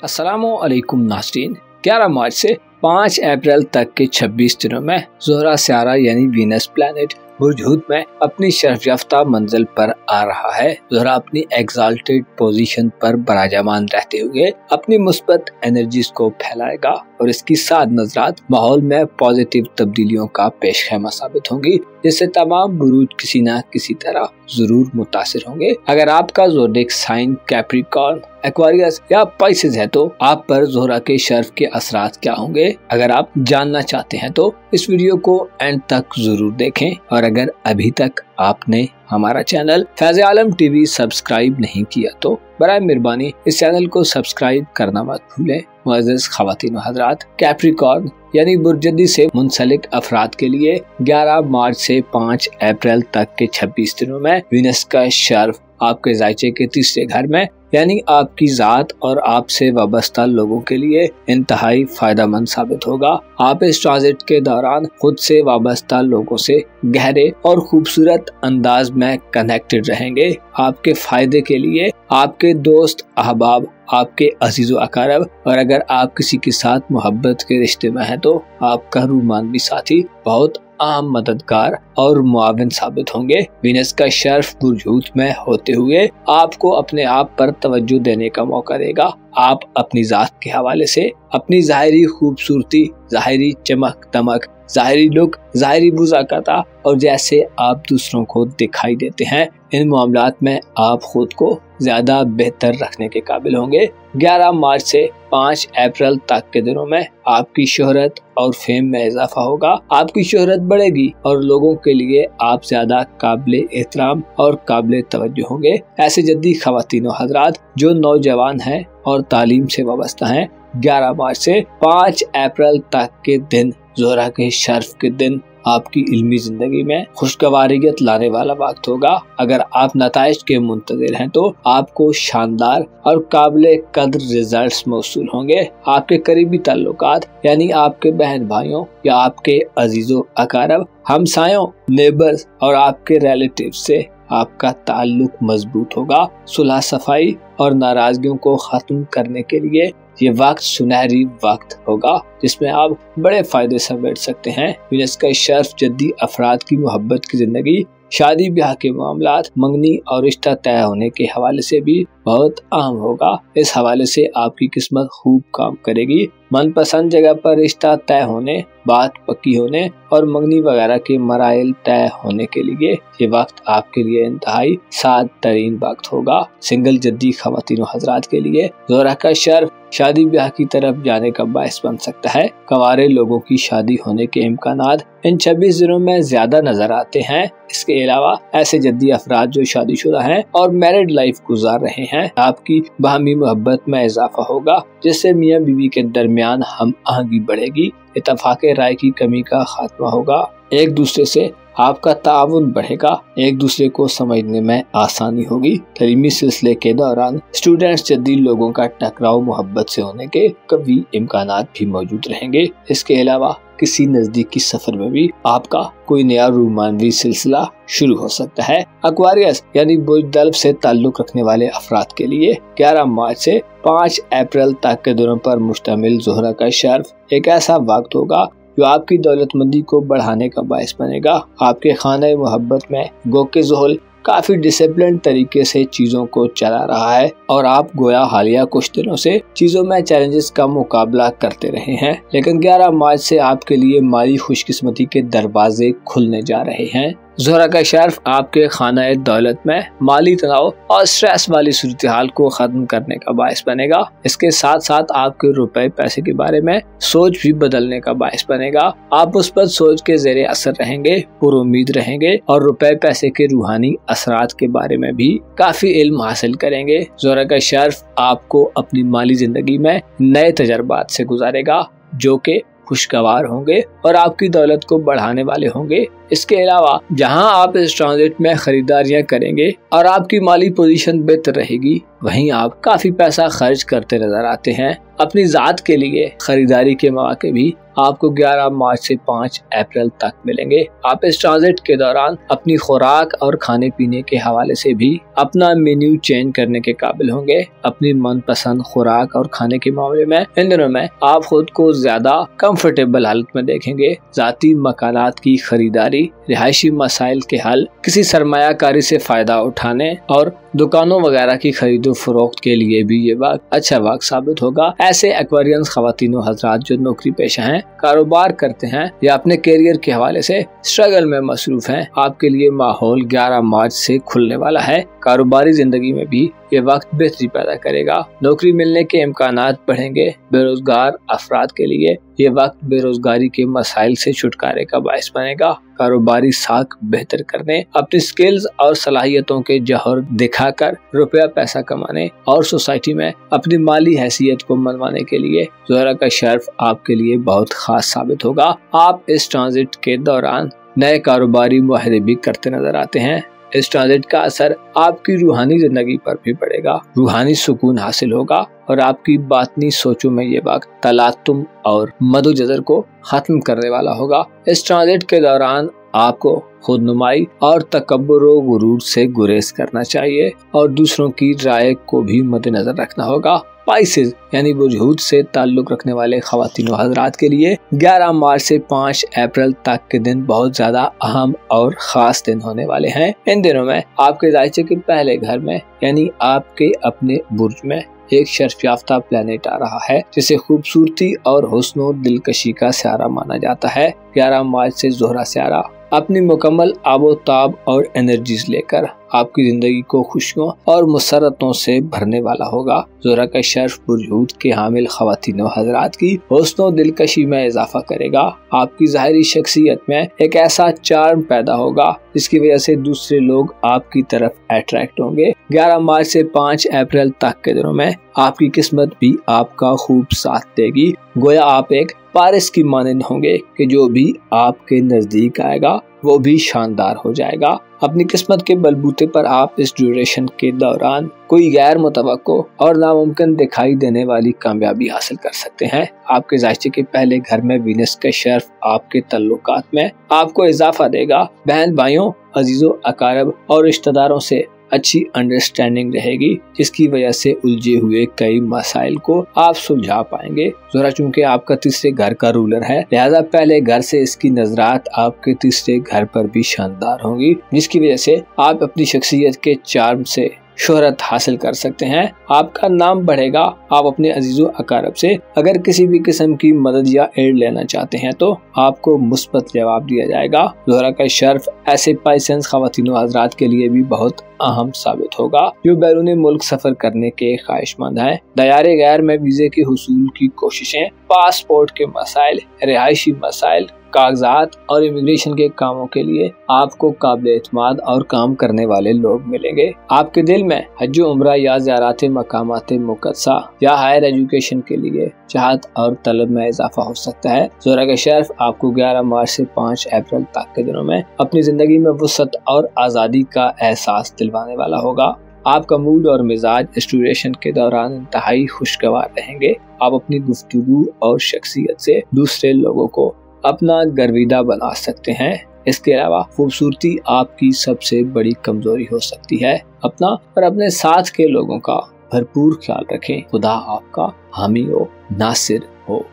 अस्सलामुअलैकुम नाज़रीन। 11 मार्च से 5 अप्रैल तक के 26 दिनों में ज़ोहरा सियारा यानी वीनस प्लैनेट बुर्ज हूत में अपनी शर्फ याफ्ता मंजिल पर आ रहा है। ज़ोहरा अपनी एग्जाल्टेड पोजीशन पर बराजमान रहते हुए अपनी मुस्बत एनर्जीज को फैलाएगा और इसकी साद नजरात माहौल में पॉजिटिव तब्दीलियों का पेशखेमा साबित होंगी, जिससे तमाम बुरूज किसी न किसी तरह जरूर मुतासिर होंगे। अगर आपका ज़ोडिएक साइन कैप्रिकॉर्न, एक्वारियस या पाइसेस है तो आप पर ज़ोहरा के शर्फ के असरात क्या होंगे। अगर आप जानना चाहते हैं तो इस वीडियो को एंड तक जरूर देखें, और अगर अभी तक आपने हमारा चैनल फैज़ आलम टीवी सब्सक्राइब नहीं किया तो बराए मेहरबानी इस चैनल को सब्सक्राइब करना मत भूलें। मुअज़्ज़ज़ ख़वातीन व हज़रात, कैप्रिकॉर्न यानी बुर्जदी से मुंसलिक अफराद के लिए 11 मार्च से 5 अप्रैल तक के 26 दिनों में वीनस का शर्फ आपके ज़ायचे के तीसरे घर में यानी आपकी ज़ात और आपसे वाबस्ता लोगों के लिए इंतहाई फायदेमंद साबित होगा। आप इस ट्रांजिट के दौरान खुद से वाबस्ता लोगों से गहरे और खूबसूरत अंदाज में कनेक्टेड रहेंगे। आपके फायदे के लिए आपके दोस्त, अहबाब, आपके अजीज़ो अकारब और अगर आप किसी के साथ मोहब्बत के रिश्ते में हैं तो आपका रूमानवी साथी बहुत आम मददगार और मुआविन साबित होंगे। वीनस का शर्फ बुर्ज हूत में होते हुए आपको अपने आप पर तवज्जो देने का मौका देगा। आप अपनी जात के हवाले से अपनी ज़ाहिरी खूबसूरती, ज़ाहिरी चमक दमक, ज़ाहिरी लुक, ज़ाहिरी बुज़ाकता और जैसे आप दूसरों को दिखाई देते हैं, इन मामलात में आप खुद को ज्यादा बेहतर रखने के काबिल होंगे। 11 मार्च से 5 अप्रैल तक के दिनों में आपकी शोहरत और फेम में इजाफा होगा। आपकी शोहरत बढ़ेगी और लोगों के लिए आप ज्यादा काबिल एहतराम और काबिल तवज्जो होंगे। ऐसे जद्दी ख़वातीन व हज़रात जो नौजवान हैं और तालीम से वाबस्ता हैं, 11 मार्च से 5 अप्रैल तक के दिन ज़ोहरा के शर्फ के दिन आपकी इल्मी जिंदगी में खुशगवारियत लाने वाला वक्त होगा। अगर आप नताइज के मुंतज़िर हैं तो आपको शानदार और काबिल कद्र रिजल्ट्स मौसूल होंगे। आपके करीबी ताल्लुकात यानी आपके बहन भाइयों या आपके अजीजों अकारब, हमसायों, नेबर्स और आपके रिलेटिव से आपका ताल्लुक मजबूत होगा। सुलह सफाई और नाराजगियों को खत्म करने के लिए ये वक्त सुनहरी वक्त होगा जिसमें आप बड़े फायदे समेट सकते हैं। वीनस का शर्फ जद्दी अफराद की मोहब्बत की जिंदगी, शादी ब्याह के मामलात, मंगनी और रिश्ता तय होने के हवाले से भी बहुत अहम होगा। इस हवाले से आपकी किस्मत खूब काम करेगी। मनपसंद जगह पर रिश्ता तय होने, बात पक्की होने और मंगनी वगैरह के मराइल तय होने के लिए ये वक्त आपके लिए इंतहाई साद तरीन वक्त होगा। सिंगल जद्दी ख़वातीन व हज़रात के लिए ज़ोहरा का शर्फ शादी ब्याह की तरफ जाने का बायस बन सकता है। कंवारे लोगों की शादी होने के इम्कानात इन 26 दिनों में ज्यादा नजर आते हैं। इसके अलावा ऐसे जद्दी अफराद जो शादीशुदा हैं और मैरिड लाइफ गुजार रहे हैं, आपकी बाहमी मोहब्बत में इजाफा होगा, जिससे मियाँ बीवी के दरमियान हम आहंगी बढ़ेगी। इत्तेफाक राय की कमी का खात्मा होगा। एक दूसरे से आपका ताउन बढ़ेगा। एक दूसरे को समझने में आसानी होगी। तलीमी सिलसिले के दौरान स्टूडेंट्स जद्दी लोगों का टकराव मोहब्बत से होने के कभी इम्कानात भी मौजूद रहेंगे। इसके अलावा किसी नजदीकी सफर में भी आपका कोई नया रूमानवी सिलसिला शुरू हो सकता है। एक्वारियस यानी बुज़दल्ब से ताल्लुक रखने वाले अफराद के लिए 11 मार्च से 5 अप्रैल तक के दिनों पर मुश्तमिल ज़ोहरा का शर्फ एक ऐसा वक्त होगा जो आपकी दौलतमंदी को बढ़ाने का बायस बनेगा। आपके खाने मोहब्बत में गो के ज़ोहल काफी डिसिप्लिन तरीके से चीजों को चला रहा है और आप गोया हालिया कुछ दिनों से चीजों में चैलेंजेस का मुकाबला करते रहे हैं, लेकिन 11 मार्च से आपके लिए माली खुशकिस्मती के दरवाजे खुलने जा रहे हैं। ज़ोहरा का शर्फ आपके खाना दौलत में माली तनाव और स्ट्रेस वाली सूरत हाल को खत्म करने का बायस बनेगा। इसके साथ साथ आपके रुपए पैसे के बारे में सोच भी बदलने का बायस बनेगा। आप उस पर सोच के ज़ेरे असर रहेंगे, पुरुम्मीद रहेंगे और रुपए पैसे के रूहानी असरात के बारे में भी काफी इल्म हासिल करेंगे। ज़ोहरा का शर्फ आपको अपनी माली जिंदगी में नए तजर्बात से गुजारेगा जो कि खुशगवार होंगे और आपकी दौलत को बढ़ाने वाले होंगे। इसके अलावा जहां आप इस ट्रांजिट में खरीदारियां करेंगे और आपकी माली पोजीशन बेहतर रहेगी, वहीं आप काफी पैसा खर्च करते नजर आते हैं। अपनी जात के लिए खरीदारी के मौके भी आपको 11 मार्च से 5 अप्रैल तक मिलेंगे। आप इस ट्रांजिट के दौरान अपनी खुराक और खाने पीने के हवाले से भी अपना मेन्यू चेंज करने के काबिल होंगे। अपनी मनपसंद खुराक और खाने के मामले में इन दिनों में आप खुद को ज्यादा कंफर्टेबल हालत में देखेंगे। जाती मकानात की खरीदारी, रिहायशी मसाइल के हल, किसी सरमायाकारी से फायदा उठाने और दुकानों वगैरह की खरीदो फरोख्त के लिए भी ये वक्त अच्छा वक्त साबित होगा। ऐसे एक्वेरियंस ख्वातीनो हजरात जो नौकरी पेशा हैं, कारोबार करते हैं या अपने कैरियर के हवाले से स्ट्रगल में मसरूफ हैं, आपके लिए माहौल 11 मार्च से खुलने वाला है। कारोबारी जिंदगी में भी ये वक्त बेहतरी पैदा करेगा। नौकरी मिलने के इम्कानात बढ़ेंगे। बेरोजगार अफराद के लिए ये वक्त बेरोजगारी के मसाइल से छुटकारे का बायस बनेगा। कारोबारी साख बेहतर करने, अपनी स्किल्स और सलाहियतों के जौहर दिखाकर रुपया पैसा कमाने और सोसाइटी में अपनी माली हैसियत को मनवाने के लिए ज़ोहरा का शर्फ आपके लिए बहुत खास साबित होगा। आप इस ट्रांजिट के दौरान नए कारोबारी मुआहदे भी करते नजर आते हैं। इस ट्रांजिट का असर आपकी रूहानी जिंदगी पर भी पड़ेगा। रूहानी सुकून हासिल होगा और आपकी बातनी सोचों में ये वक्त तलातुम और मदोजजर को खत्म करने वाला होगा। इस ट्रांजिट के दौरान आपको खुदनुमाई और तकब्बुर व गुरूर से गुरेज करना चाहिए और दूसरों की राय को भी मद्देनजर रखना होगा। स्पाइसेस यानी बुझूत से ताल्लुक रखने वाले ख्वातीनो हजरात के लिए 11 मार्च से 5 अप्रैल तक के दिन बहुत ज्यादा अहम और खास दिन होने वाले हैं। इन दिनों में आपके दायचे के पहले घर में यानी आपके अपने बुर्ज में एक शर्फ याफ्ता प्लेनेट आ रहा है, जिसे खूबसूरती और हुस्नो दिलकशी का स्यारा माना जाता है। 11 मार्च से ज़ोहरा स्यारा अपनी मुकम्मल आबोताब और एनर्जीज लेकर आपकी जिंदगी को खुशियों और मुसरतों से भरने वाला होगा। ज़ोहरा का शर्फ बुर्जूद के हामिल ख्वातीनो हजरात की हुस्नो दिलकशी में इजाफा करेगा। आपकी ज़ाहिरी शख्सियत में एक ऐसा चार्म पैदा होगा जिसकी वजह से दूसरे लोग आपकी तरफ अट्रैक्ट होंगे। 11 मार्च से 5 अप्रैल तक के दिनों में आपकी किस्मत भी आपका खूब साथ देगी। गोया आप एक पारिस की मानंद होंगे कि जो भी आपके नजदीक आएगा वो भी शानदार हो जाएगा। अपनी किस्मत के बलबूते पर आप इस ड्यूरेशन के दौरान कोई गैर मुतवक्को और नामुमकिन दिखाई देने वाली कामयाबी हासिल कर सकते हैं। आपके जायचे के पहले घर में वीनस का शर्फ आपके तल्लुकात में आपको इजाफा देगा। बहन भाइयों, अजीजों, अकारब और रिश्तेदारों से अच्छी अंडरस्टैंडिंग रहेगी, जिसकी वजह से उलझे हुए कई मसाइल को आप सुलझा पाएंगे। ज़ोहरा चूंकि आपका तीसरे घर का रूलर है, लिहाजा पहले घर से इसकी नजरात आपके तीसरे घर पर भी शानदार होंगी, जिसकी वजह से आप अपनी शख्सियत के चार्म से शोहरत हासिल कर सकते हैं। आपका नाम बढ़ेगा। आप अपने अजीजों अकारब से अगर किसी भी किस्म की मदद या एड लेना चाहते हैं तो आपको मुस्बत जवाब दिया जाएगा। ज़ोहरा का शर्फ ऐसे पाइसेंस ख्वातीनो हजरात के लिए भी बहुत अहम साबित होगा जो बैरून मुल्क सफर करने के ख्वाहिशमंद हैं। दयारे गैर में वीजे के हुसूल की कोशिशें, पासपोर्ट के मसाइल, रिहायशी मसाइल, कागजात और इमिग्रेशन के कामों के लिए आपको काबिल एतमाद और काम करने वाले लोग मिलेंगे। आपके दिल में हज उम्रा या ज़ियारत मकामात मुक़द्दसा या हायर एजुकेशन के लिए चाहत और तलब में इजाफा हो सकता है। ज़ोहरा का शर्फ आपको 11 मार्च से 5 अप्रैल तक के दिनों में अपनी जिंदगी में वुसअत और आज़ादी का एहसास दिलवाने वाला होगा। आपका मूड और मिजाज इस ड्यूरेशन के दौरान इंतहाई खुशगवार रहेंगे। आप अपनी गुफ्तगू और शख्सियत से दूसरे लोगों को अपना गर्विदा बना सकते हैं। इसके अलावा खूबसूरती आपकी सबसे बड़ी कमजोरी हो सकती है। अपना और अपने साथ के लोगों का भरपूर ख्याल रखें। खुदा आपका हामी हो, नासिर हो।